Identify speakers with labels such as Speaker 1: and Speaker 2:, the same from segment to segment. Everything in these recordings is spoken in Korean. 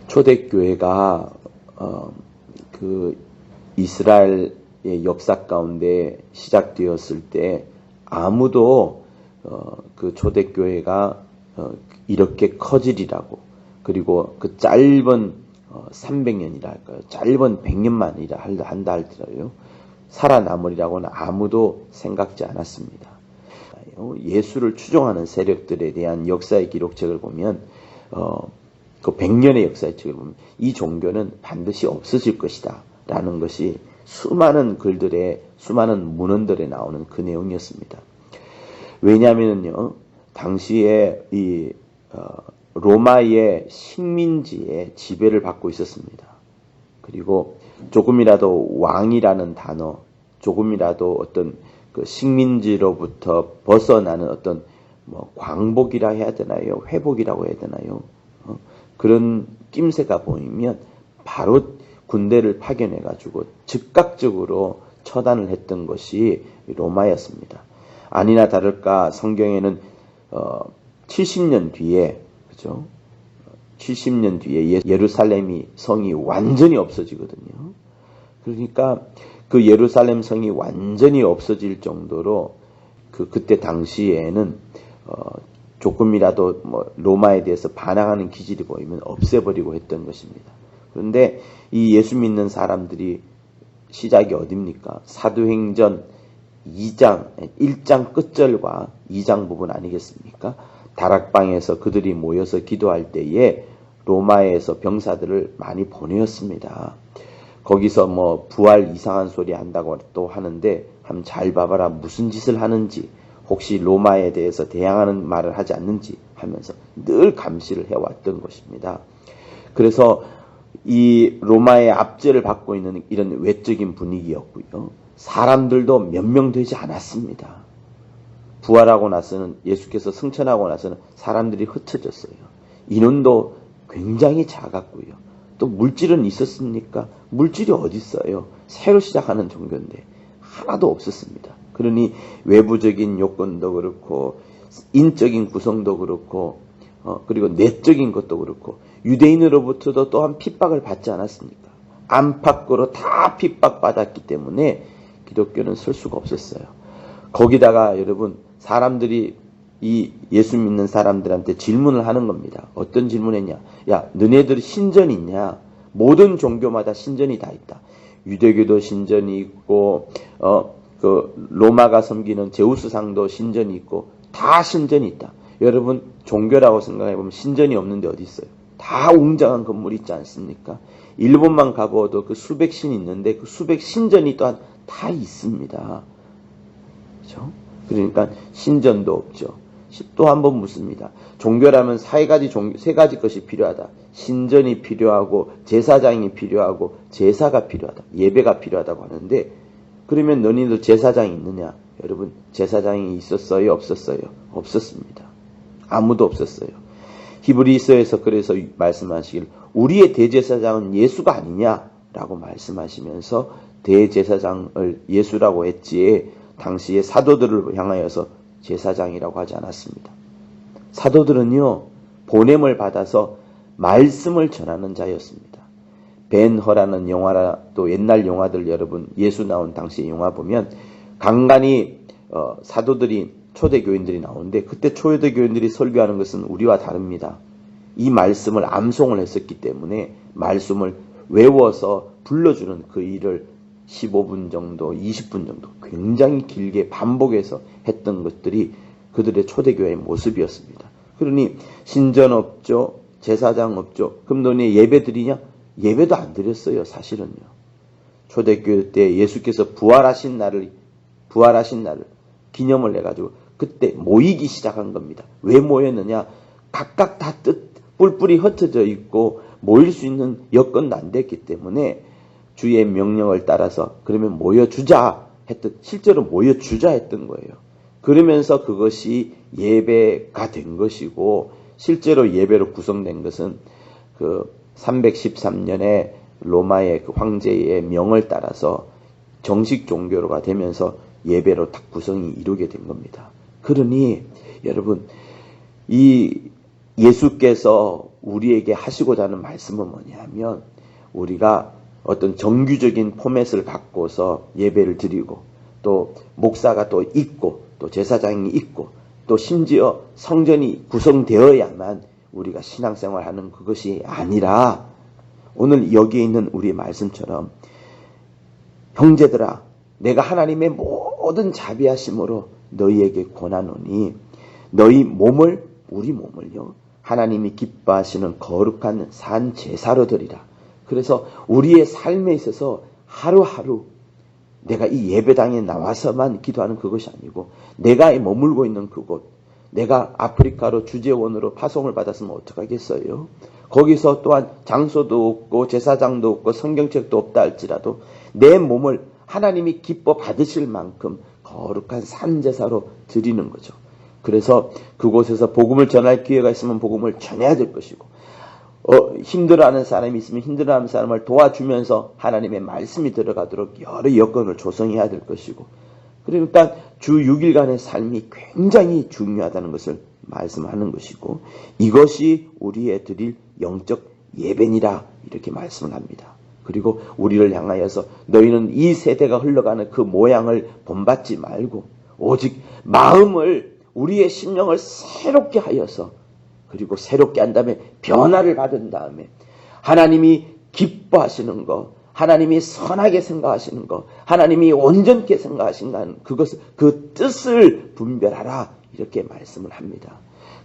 Speaker 1: 초대교회가 그 이스라엘의 역사 가운데 시작되었을 때 아무도 그 초대교회가 이렇게 커지리라고, 그리고 그 짧은 300년이라 할까요? 짧은 100년만이라 한다 할지라도 살아남으리라고는 아무도 생각지 않았습니다. 예수를 추종하는 세력들에 대한 역사의 기록책을 보면 그 100년의 역사의 책을 보면 이 종교는 반드시 없어질 것이다 라는 것이 수많은 글들에, 수많은 문헌들에 나오는 그 내용이었습니다. 왜냐하면요, 당시에 이 로마의 식민지의 지배를 받고 있었습니다. 그리고 조금이라도 왕이라는 단어, 조금이라도 어떤 그 식민지로부터 벗어나는 어떤 광복이라 해야 되나요? 회복이라고 해야 되나요? 그런 낌새가 보이면 바로 군대를 파견해가지고 즉각적으로 처단을 했던 것이 로마였습니다. 아니나 다를까 성경에는 70년 뒤에, 그죠? 70년 뒤에 예루살렘이 성이 완전히 없어지거든요. 그러니까 그 예루살렘 성이 완전히 없어질 정도로 그때 당시에는 조금이라도 로마에 대해서 반항하는 기질이 보이면 없애버리고 했던 것입니다. 그런데 이 예수 믿는 사람들이 시작이 어딥니까? 사도행전 1장 끝절과 2장 부분 아니겠습니까? 다락방에서 그들이 모여서 기도할 때에 로마에서 병사들을 많이 보내었습니다. 거기서 부활 이상한 소리 한다고 또 하는데 한번 잘 봐봐라, 무슨 짓을 하는지, 혹시 로마에 대해서 대항하는 말을 하지 않는지 하면서 늘 감시를 해왔던 것입니다. 그래서 이 로마의 압제를 받고 있는 이런 외적인 분위기였고요. 사람들도 몇 명 되지 않았습니다. 부활하고 나서는, 예수께서 승천하고 나서는 사람들이 흩어졌어요. 인원도 굉장히 작았고요. 또 물질은 있었습니까? 물질이 어디 있어요? 새로 시작하는 종교인데 하나도 없었습니다. 그러니 외부적인 요건도 그렇고 인적인 구성도 그렇고 그리고 내적인 것도 그렇고 유대인으로부터도 또한 핍박을 받지 않았습니까? 안팎으로 다 핍박받았기 때문에 기독교는 설 수가 없었어요. 거기다가 여러분, 사람들이 이 예수 믿는 사람들한테 질문을 하는 겁니다. 어떤 질문했냐? 야, 너네들 신전이 있냐? 모든 종교마다 신전이 다 있다. 유대교도 신전이 있고 그 로마가 섬기는 제우스상도 신전이 있고 다 신전이 있다. 여러분, 종교라고 생각해보면 신전이 없는데 어디 있어요? 다 웅장한 건물이 있지 않습니까? 일본만 가봐도 그 수백 신이 있는데 그 수백 신전이 또한 다 있습니다. 그렇죠? 그러니까 신전도 없죠. 또 한 번 묻습니다. 종교라면 세 가지 것이 필요하다. 신전이 필요하고 제사장이 필요하고 제사가 필요하다. 예배가 필요하다고 하는데, 그러면 너희들 제사장이 있느냐? 여러분, 제사장이 있었어요? 없었어요? 없었습니다. 아무도 없었어요. 히브리서에서 그래서 말씀하시길 우리의 대제사장은 예수가 아니냐라고 말씀하시면서 대제사장을 예수라고 했지에 당시에 사도들을 향하여서 제사장이라고 하지 않았습니다. 사도들은요, 보냄을 받아서 말씀을 전하는 자였습니다. 벤허라는 영화라, 또 옛날 영화들 여러분, 예수 나온 당시의 영화 보면 간간히 사도들이, 초대교인들이 나오는데 그때 초대교인들이 설교하는 것은 우리와 다릅니다. 이 말씀을 암송을 했었기 때문에 말씀을 외워서 불러주는 그 일을 15분 정도, 20분 정도 굉장히 길게 반복해서 했던 것들이 그들의 초대교회의 모습이었습니다. 그러니 신전 없죠, 제사장 없죠. 그럼 너네 예배 드리냐? 예배도 안 드렸어요, 사실은요. 초대교회 때 예수께서 부활하신 날을 기념을 해가지고 그때 모이기 시작한 겁니다. 왜 모였느냐? 각각 다 뿔뿔이 흩어져 있고 모일 수 있는 여건도 안 됐기 때문에 주의 명령을 따라서 그러면 모여주자 했던, 실제로 모여주자 했던 거예요. 그러면서 그것이 예배가 된 것이고, 실제로 예배로 구성된 것은 그 313년에 로마의 그 황제의 명을 따라서 정식 종교가 되면서 예배로 딱 구성이 이루게 된 겁니다. 그러니 여러분, 이 예수께서 우리에게 하시고자 하는 말씀은 뭐냐면 우리가 어떤 정규적인 포맷을 갖고서 예배를 드리고 또 목사가 또 있고 또 제사장이 있고 또 심지어 성전이 구성되어야만 우리가 신앙생활하는 그것이 아니라 오늘 여기에 있는 우리 말씀처럼 형제들아 내가 하나님의 모든 자비하심으로 너희에게 권하노니 너희 몸을 우리 몸을요 하나님이 기뻐하시는 거룩한 산 제사로 드리라. 그래서 우리의 삶에 있어서 하루하루 내가 이 예배당에 나와서만 기도하는 그것이 아니고 내가 머물고 있는 그곳 내가 아프리카로 주재원으로 파송을 받았으면 어떡하겠어요? 거기서 또한 장소도 없고 제사장도 없고 성경책도 없다 할지라도 내 몸을 하나님이 기뻐 받으실 만큼 거룩한 산제사로 드리는 거죠. 그래서 그곳에서 복음을 전할 기회가 있으면 복음을 전해야 될 것이고 힘들어하는 사람이 있으면 힘들어하는 사람을 도와주면서 하나님의 말씀이 들어가도록 여러 여건을 조성해야 될 것이고 그러니까 주 6일간의 삶이 굉장히 중요하다는 것을 말씀하는 것이고 이것이 우리의 드릴 영적 예배니라 이렇게 말씀을 합니다. 그리고 우리를 향하여서 너희는 이 세대가 흘러가는 그 모양을 본받지 말고 오직 마음을 우리의 심령을 새롭게 하여서 그리고 새롭게 한 다음에 변화를 받은 다음에 하나님이 기뻐하시는 것 하나님이 선하게 생각하시는 것 하나님이 온전케 생각하시는 그것을 그 뜻을 분별하라 이렇게 말씀을 합니다.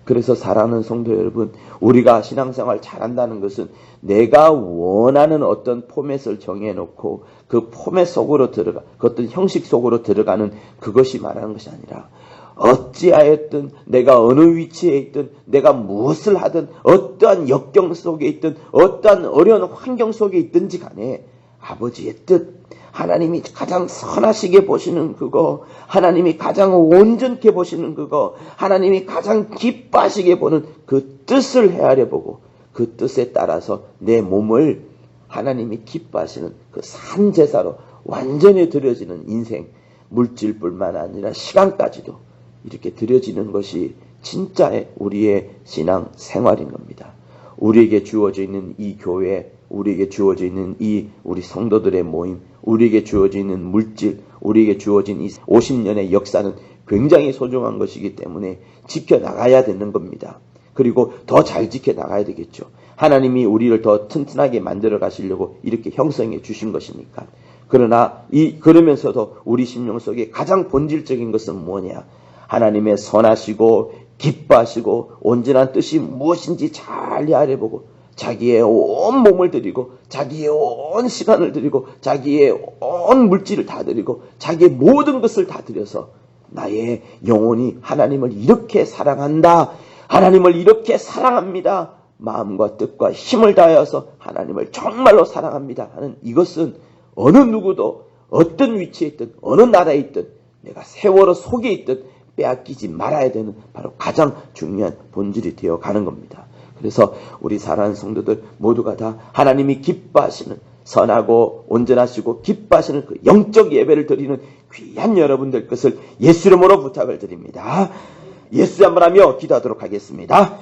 Speaker 1: 그래서 사랑하는 성도 여러분 우리가 신앙생활 잘한다는 것은 내가 원하는 어떤 포맷을 정해놓고 그 포맷 속으로 들어가 그 어떤 형식 속으로 들어가는 그것이 말하는 것이 아니라 어찌하였든 내가 어느 위치에 있든 내가 무엇을 하든 어떠한 역경 속에 있든 어떠한 어려운 환경 속에 있든지 간에 아버지의 뜻 하나님이 가장 선하시게 보시는 그거 하나님이 가장 온전케 보시는 그거 하나님이 가장 기뻐하시게 보는 그 뜻을 헤아려 보고 그 뜻에 따라서 내 몸을 하나님이 기뻐하시는 그 산제사로 완전히 드려지는 인생 물질뿐만 아니라 시간까지도 이렇게 드려지는 것이 진짜의 우리의 신앙 생활인 겁니다. 우리에게 주어져 있는 이 교회, 우리에게 주어져 있는 이 우리 성도들의 모임, 우리에게 주어져 있는 물질, 우리에게 주어진 이 50년의 역사는 굉장히 소중한 것이기 때문에 지켜나가야 되는 겁니다. 그리고 더 잘 지켜나가야 되겠죠. 하나님이 우리를 더 튼튼하게 만들어 가시려고 이렇게 형성해 주신 것이니까. 그러나 그러면서도 우리 심령 속에 가장 본질적인 것은 뭐냐? 하나님의 선하시고 기뻐하시고 온전한 뜻이 무엇인지 잘 헤아려보고 자기의 온 몸을 드리고 자기의 온 시간을 드리고 자기의 온 물질을 다 드리고 자기의 모든 것을 다 드려서 나의 영혼이 하나님을 이렇게 사랑한다. 하나님을 이렇게 사랑합니다. 마음과 뜻과 힘을 다하여서 하나님을 정말로 사랑합니다 하는 이것은 어느 누구도 어떤 위치에 있든 어느 나라에 있든 내가 세월호 속에 있든 빼앗기지 말아야 되는 바로 가장 중요한 본질이 되어 가는 겁니다. 그래서 우리 사랑하는 성도들 모두가 다 하나님이 기뻐하시는 선하고 온전하시고 기뻐하시는 그 영적 예배를 드리는 귀한 여러분들 것을 예수 이름으로 부탁을 드립니다. 예수 한번 하며 기도하도록 하겠습니다.